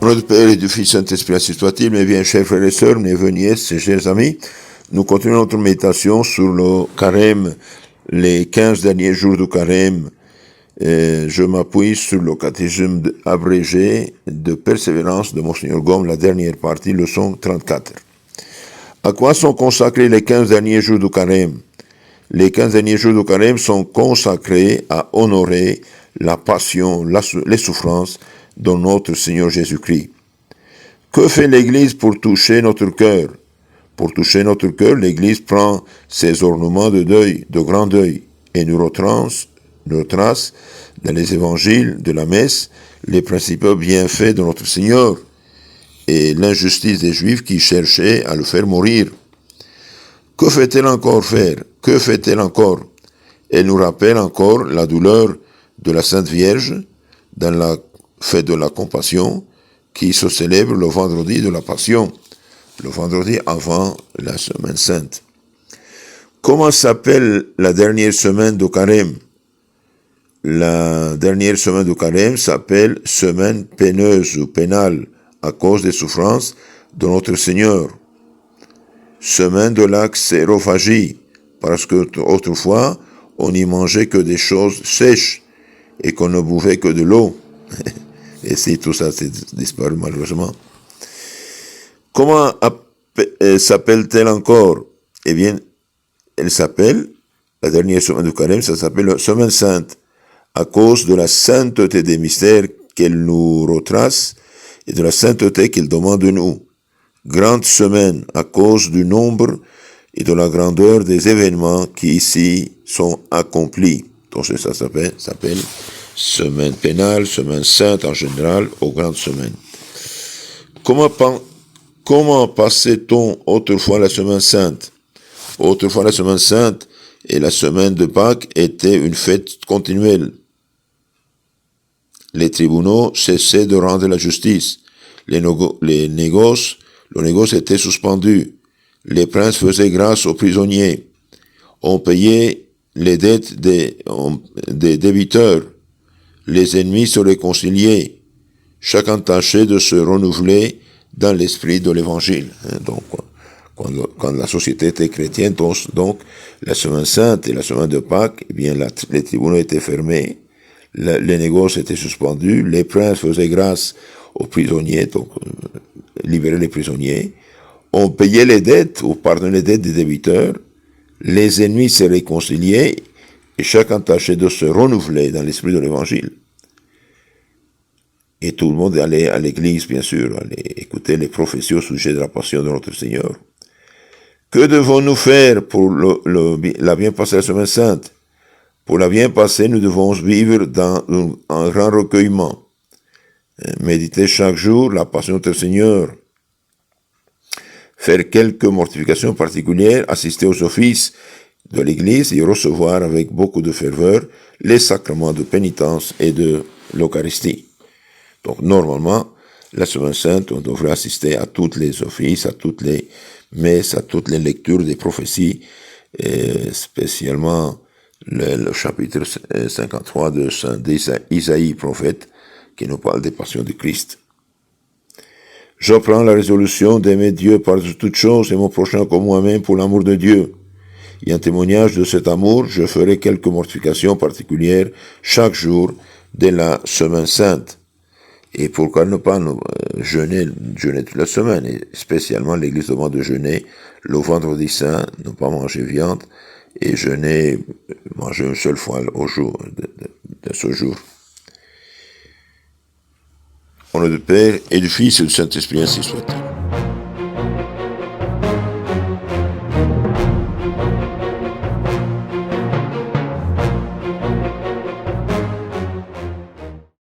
Au nom du Père et du Fils Saint-Esprit, ainsi soit-il. Mes bien chers frères et sœurs, mes nièces et chers amis, nous continuons notre méditation sur le carême, les 15 derniers jours du carême. Je m'appuie sur le catéchisme abrégé de persévérance de Monseigneur Gaume, la dernière partie, leçon 34. À quoi sont consacrés les 15 derniers jours du carême? Les 15 derniers jours du carême sont consacrés à honorer la passion, les souffrances de notre Seigneur Jésus-Christ. Que fait l'Église pour toucher notre cœur? Pour toucher notre cœur, l'Église prend ses ornements de deuil, de grand deuil, et nous retrace dans les évangiles de la messe les principaux bienfaits de notre Seigneur et l'injustice des Juifs qui cherchaient à le faire mourir. Que fait-elle encore faire? Que fait-elle encore? Elle nous rappelle encore la douleur de la Sainte Vierge dans la fête de la compassion qui se célèbre le vendredi de la Passion, le vendredi avant la Semaine Sainte. Comment s'appelle la dernière semaine de carême? La dernière semaine de carême s'appelle semaine peineuse ou pénale à cause des souffrances de notre Seigneur. Semaine de la xérophagie, parce que autrefois, on n'y mangeait que des choses sèches et qu'on ne buvait que de l'eau. Et si tout ça s'est disparu malheureusement. Comment s'appelle-t-elle encore? Eh bien, elle s'appelle, la dernière semaine du carême, ça s'appelle la Semaine Sainte, à cause de la sainteté des mystères qu'elle nous retrace et de la sainteté qu'elle demande de nous. Grande semaine, à cause du nombre et de la grandeur des événements qui ici sont accomplis. Donc ça s'appelle semaine pénale, semaine sainte en général, aux grandes semaines. Comment passait-on autrefois la semaine sainte? Autrefois la semaine sainte et la semaine de Pâques étaient une fête continuelle. Les tribunaux cessaient de rendre la justice. Le négoce était suspendu. Les princes faisaient grâce aux prisonniers. On payait les dettes des débiteurs. Les ennemis se réconciliaient. Chacun tâchait de se renouveler dans l'esprit de l'Évangile. Donc, quand la société était chrétienne, donc la semaine sainte et la semaine de Pâques, eh bien, les tribunaux étaient fermés, les négoces étaient suspendus, les princes faisaient grâce aux prisonniers, donc libérer les prisonniers, on payait les dettes, ou pardonnait les dettes des débiteurs, les ennemis se réconciliaient, et chacun tâchait de se renouveler dans l'esprit de l'Évangile. Et tout le monde allait à l'église, bien sûr, allait écouter les prophéties au sujet de la passion de notre Seigneur. Que devons-nous faire pour la bien passée la semaine sainte? Pour la bien passée, nous devons vivre dans un grand recueillement. Méditer chaque jour la passion de notre Seigneur. Faire quelques mortifications particulières, assister aux offices de l'Église et recevoir avec beaucoup de ferveur les sacrements de pénitence et de l'Eucharistie. Donc, normalement, la Semaine Sainte, on devrait assister à tous les offices, à toutes les messes, à toutes les lectures des prophéties, et spécialement le chapitre 53 d'Isaïe, prophète, qui nous parle des passions de Christ. Je prends la résolution d'aimer Dieu par toutes choses et mon prochain comme moi-même pour l'amour de Dieu. Et en témoignage de cet amour, je ferai quelques mortifications particulières chaque jour de la Semaine Sainte. Et pourquoi ne pas jeûner toute la semaine, et spécialement l'Église demande de jeûner le vendredi saint, ne pas manger viande, et manger une seule fois au jour, de ce jour. Au nom du Père et du Fils et du Saint-Esprit, ainsi soit.